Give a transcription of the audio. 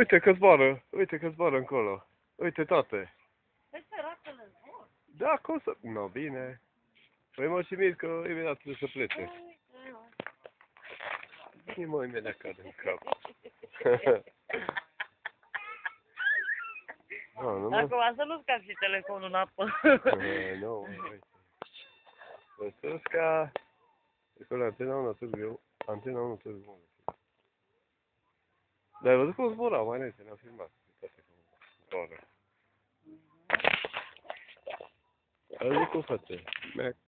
Uite că zboară încolo. Uite toate. Păi săracele zbor. Da, cum să... No, bine. Păi mă și mir că imediat trebuie să plece. Și mă, imediat cade în cap. Acum să nu scapi și telefonul în apă. Nu, uite. Să usca... Acolo antena 1 târgu. Antena 1 târgu. Dar ai văzut cum zburau mai înainte, ne-au filmat. Uitați cum zboară. Ai văzut cum face?